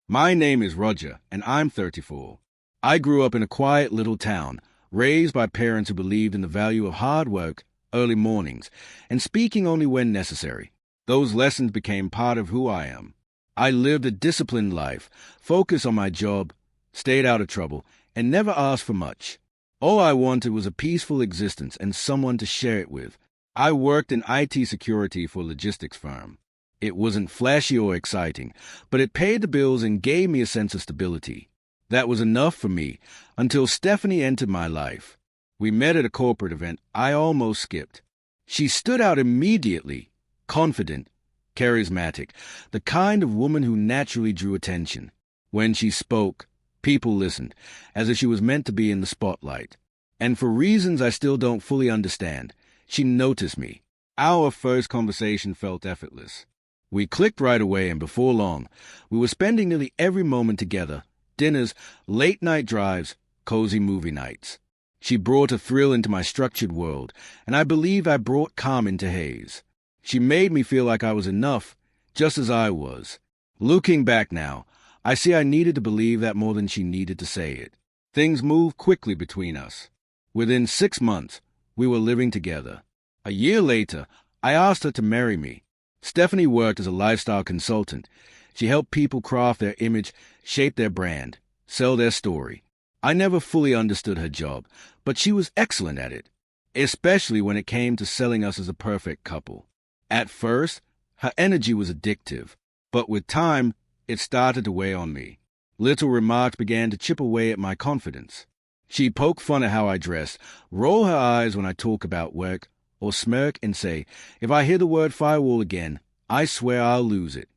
My name is Roger, and I'm 34. I grew up in a quiet little town, raised by parents who believed in the value of hard work, early mornings, and speaking only when necessary. Those lessons became part of who I am. I lived a disciplined life, focused on my job, stayed out of trouble, and never asked for much. All I wanted was a peaceful existence and someone to share it with. I worked in IT security for a logistics firm. It wasn't flashy or exciting, but it paid the bills and gave me a sense of stability. That was enough for me until Stephanie entered my life. We met at a corporate event I almost skipped. She stood out immediately, confident, charismatic, the kind of woman who naturally drew attention. When she spoke, people listened, as if she was meant to be in the spotlight. And for reasons I still don't fully understand, she noticed me. Our first conversation felt effortless. We clicked right away, and before long, we were spending nearly every moment together. Dinners, late-night drives, cozy movie nights. She brought a thrill into my structured world, and I believed I brought calm into hers. She made me feel like I was enough, just as I was. Looking back now, I see I needed to believe that more than she needed to say it. Things moved quickly between us. Within 6 months, we were living together. A year later, I asked her to marry me. Stephanie worked as a lifestyle consultant. She helped people craft their image, shape their brand, sell their story. I never fully understood her job, but she was excellent at it, especially when it came to selling us as a perfect couple. At first, her energy was addictive, but with time, it started to weigh on me. Little remarks began to chip away at my confidence. She'd poke fun at how I dressed, roll her eyes when I talk about work, or smirk and say, "If I hear the word firewall again, I swear I'll lose it."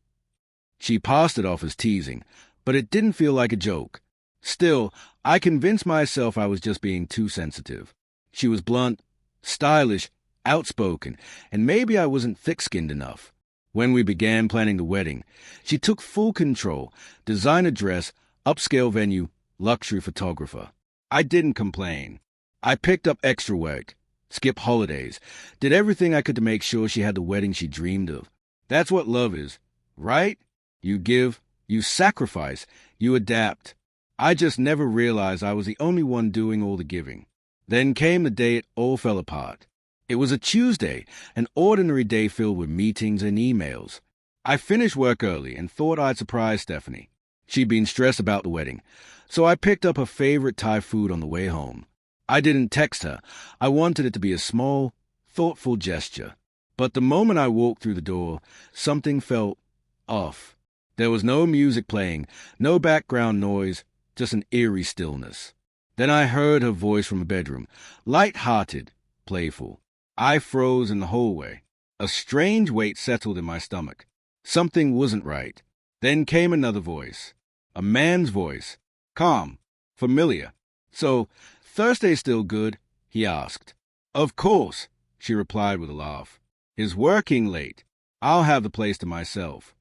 She passed it off as teasing, but it didn't feel like a joke. Still, I convinced myself I was just being too sensitive. She was blunt, stylish, outspoken, and maybe I wasn't thick-skinned enough. When we began planning the wedding, she took full control: designer dress, upscale venue, luxury photographer. I didn't complain. I picked up extra work, skipped holidays, did everything I could to make sure she had the wedding she dreamed of. That's what love is, right? You give, you sacrifice, you adapt. I just never realized I was the only one doing all the giving. Then came the day it all fell apart. It was a Tuesday, an ordinary day filled with meetings and emails. I finished work early and thought I'd surprise Stephanie. She'd been stressed about the wedding, so I picked up her favorite Thai food on the way home. I didn't text her. I wanted it to be a small, thoughtful gesture. But the moment I walked through the door, something felt off. There was no music playing, no background noise, just an eerie stillness. Then I heard her voice from the bedroom, light-hearted, playful. I froze in the hallway. A strange weight settled in my stomach. Something wasn't right. Then came another voice, a man's voice, calm, familiar. "So, Thursday's still good?" he asked. "Of course," she replied with a laugh. "Is working late? I'll have the place to myself."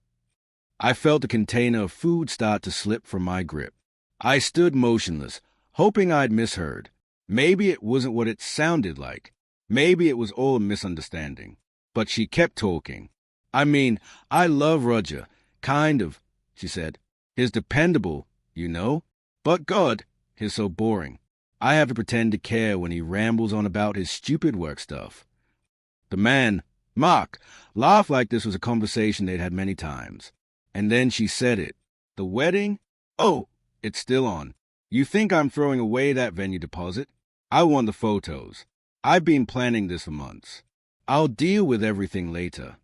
I felt the container of food start to slip from my grip. I stood motionless, hoping I'd misheard. Maybe it wasn't what it sounded like. Maybe it was all a misunderstanding. But she kept talking. "I mean, I love Roger. Kind of," she said. "He's dependable, you know. But God, he's so boring. I have to pretend to care when he rambles on about his stupid work stuff." The man, Mark, laughed like this was a conversation they'd had many times. And then she said it. "The wedding? Oh, it's still on. You think I'm throwing away that venue deposit? I want the photos. I've been planning this for months. I'll deal with everything later."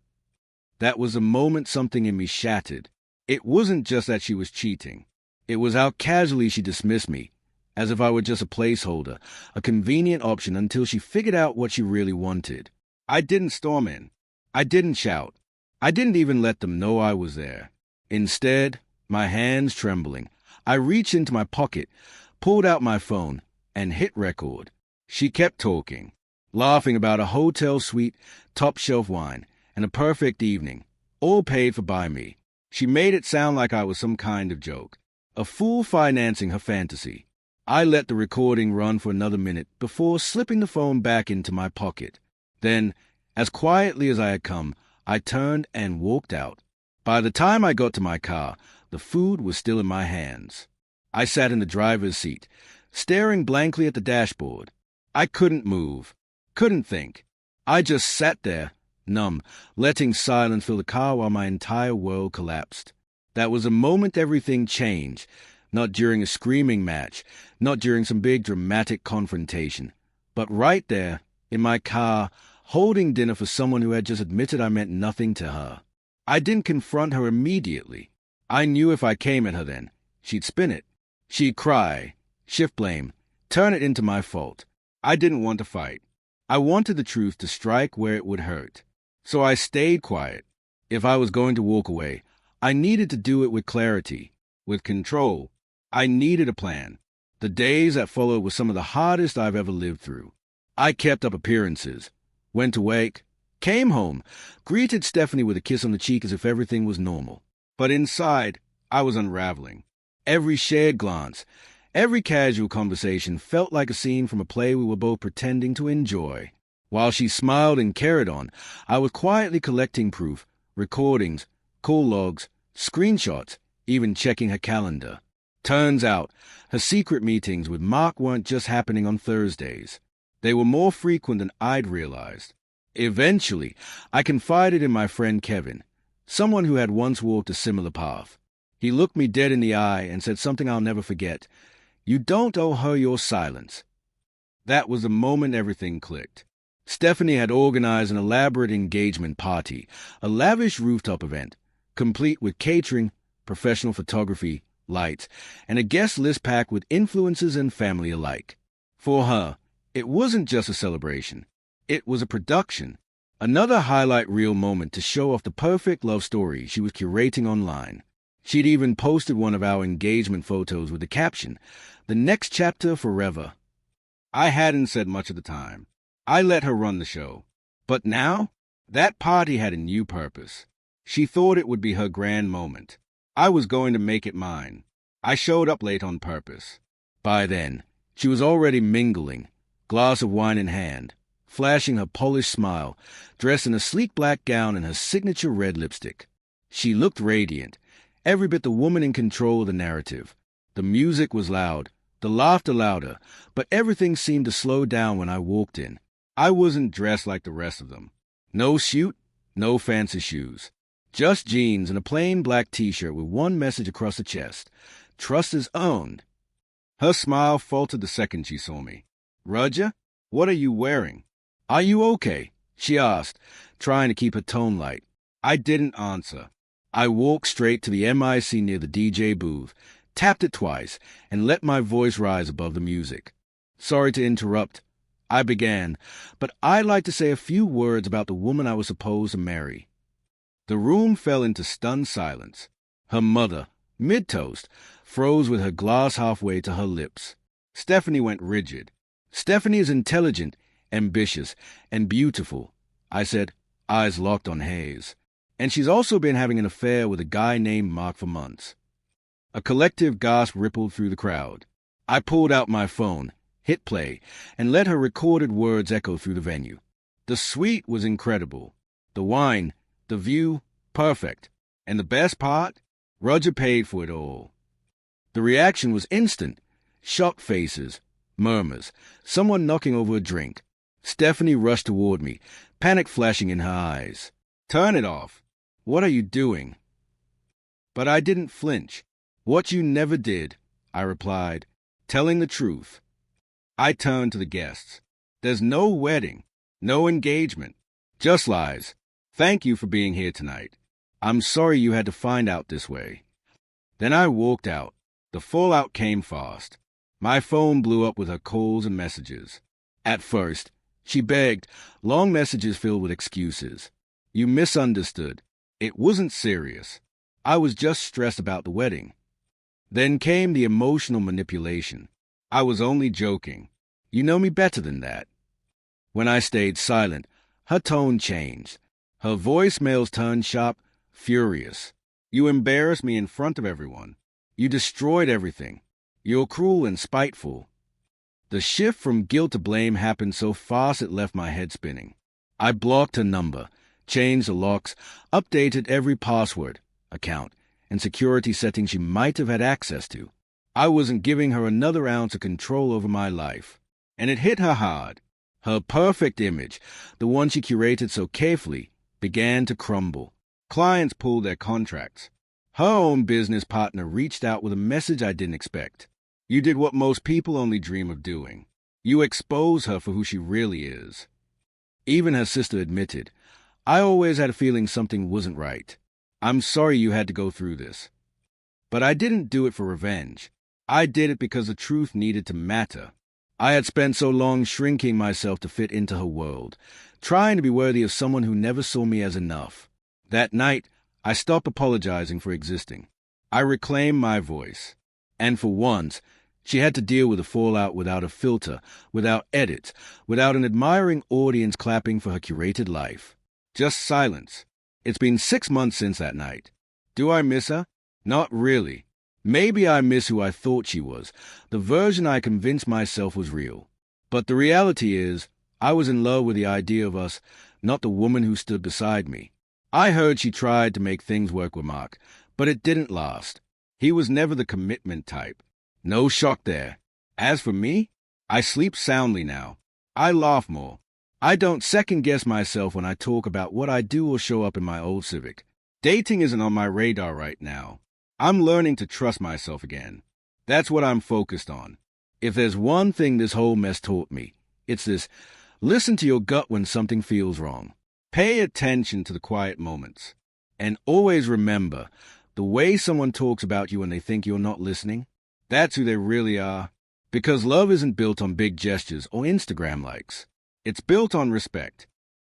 That was the moment something in me shattered. It wasn't just that she was cheating. It was how casually she dismissed me, as if I were just a placeholder, a convenient option until she figured out what she really wanted. I didn't storm in. I didn't shout. I didn't even let them know I was there. Instead, my hands trembling, I reached into my pocket, pulled out my phone, and hit record. She kept talking, laughing about a hotel suite, top-shelf wine, and a perfect evening, all paid for by me. She made it sound like I was some kind of joke, a fool financing her fantasy. I let the recording run for another minute before slipping the phone back into my pocket. Then, as quietly as I had come, I turned and walked out. By the time I got to my car, The food was still in my hands. I sat in the driver's seat, staring blankly at the dashboard. I couldn't move, couldn't think. I just sat there, numb, letting silence fill the car while my entire world collapsed. That was a moment everything changed, not during a screaming match, not during some big dramatic confrontation, but right there, in my car, holding dinner for someone who had just admitted I meant nothing to her. I didn't confront her immediately. I knew if I came at her then, she'd spin it. She'd cry, shift blame, turn it into my fault. I didn't want to fight. I wanted the truth to strike where it would hurt. So I stayed quiet. If I was going to walk away, I needed to do it with clarity, with control. I needed a plan. The days that followed were some of the hardest I've ever lived through. I kept up appearances, went to work, came home, greeted Stephanie with a kiss on the cheek as if everything was normal. But inside, I was unraveling. Every shared glance, every casual conversation felt like a scene from a play we were both pretending to enjoy. While she smiled and carried on, I was quietly collecting proof, recordings, call logs, screenshots, even checking her calendar. Turns out, her secret meetings with Mark weren't just happening on Thursdays. They were more frequent than I'd realized. Eventually, I confided in my friend Kevin, someone who had once walked a similar path. He looked me dead in the eye and said something I'll never forget. "You don't owe her your silence." That was the moment everything clicked. Stephanie had organized an elaborate engagement party, a lavish rooftop event, complete with catering, professional photography, lights, and a guest list packed with influencers and family alike. For her, it wasn't just a celebration. It was a production, another highlight reel moment to show off the perfect love story she was curating online. She'd even posted one of our engagement photos with the caption, "The next chapter forever." I hadn't said much at the time. I let her run the show. But now, that party had a new purpose. She thought it would be her grand moment. I was going to make it mine. I showed up late on purpose. By then, she was already mingling, glass of wine in hand, flashing her polished smile, dressed in a sleek black gown and her signature red lipstick. She looked radiant, every bit the woman in control of the narrative. The music was loud, the laughter louder, but everything seemed to slow down when I walked in. I wasn't dressed like the rest of them. No suit, no fancy shoes. Just jeans and a plain black t-shirt with one message across the chest. Trust is owned. Her smile faltered the second she saw me. "Roger, what are you wearing?" "Are you okay?" she asked, trying to keep her tone light. I didn't answer. I walked straight to the MIC near the DJ booth, tapped it twice, and let my voice rise above the music. "Sorry to interrupt," I began, "but I'd like to say a few words about the woman I was supposed to marry." The room fell into stunned silence. Her mother, mid-toast, froze with her glass halfway to her lips. Stephanie went rigid. "Stephanie is intelligent, ambitious, and beautiful," I said, eyes locked on Hayes. "And she's also been having an affair with a guy named Mark for months." A collective gasp rippled through the crowd. I pulled out my phone, hit play, and let her recorded words echo through the venue. The suite was incredible. The wine, the view, perfect. And the best part? Roger paid for it all. The reaction was instant. Shocked faces, murmurs, someone knocking over a drink. Stephanie rushed toward me, panic flashing in her eyes. "Turn it off. What are you doing?" But I didn't flinch. "What you never did," I replied, telling the truth. I turned to the guests. "There's no wedding, no engagement, just lies. Thank you for being here tonight. I'm sorry you had to find out this way." Then I walked out. The fallout came fast. My phone blew up with her calls and messages. At first, she begged, long messages filled with excuses. "You misunderstood. It wasn't serious. I was just stressed about the wedding." Then came the emotional manipulation. "I was only joking. You know me better than that." When I stayed silent, her tone changed. Her voicemails turned sharp, furious. "You embarrassed me in front of everyone. You destroyed everything. You're cruel and spiteful." The shift from guilt to blame happened so fast it left my head spinning. I blocked her number, changed the locks, updated every password, account, and security settings she might have had access to. I wasn't giving her another ounce of control over my life. And it hit her hard. Her perfect image, the one she curated so carefully, began to crumble. Clients pulled their contracts. Her own business partner reached out with a message I didn't expect. You did what most people only dream of doing. You expose her for who she really is. Even her sister admitted, I always had a feeling something wasn't right. I'm sorry you had to go through this. But I didn't do it for revenge. I did it because the truth needed to matter. I had spent so long shrinking myself to fit into her world, trying to be worthy of someone who never saw me as enough. That night, I stopped apologizing for existing. I reclaimed my voice. And for once, she had to deal with the fallout without a filter, without edits, without an admiring audience clapping for her curated life. Just silence. It's been 6 months since that night. Do I miss her? Not really. Maybe I miss who I thought she was, the version I convinced myself was real. But the reality is, I was in love with the idea of us, not the woman who stood beside me. I heard she tried to make things work with Mark, but it didn't last. He was never the commitment type. No shock there. As for me, I sleep soundly now. I laugh more. I don't second-guess myself when I talk about what I do or show up in my old Civic. Dating isn't on my radar right now. I'm learning to trust myself again. That's what I'm focused on. If there's one thing this whole mess taught me, it's this: listen to your gut when something feels wrong. Pay attention to the quiet moments. And always remember, the way someone talks about you when they think you're not listening, that's who they really are. Because love isn't built on big gestures or Instagram likes. It's built on respect.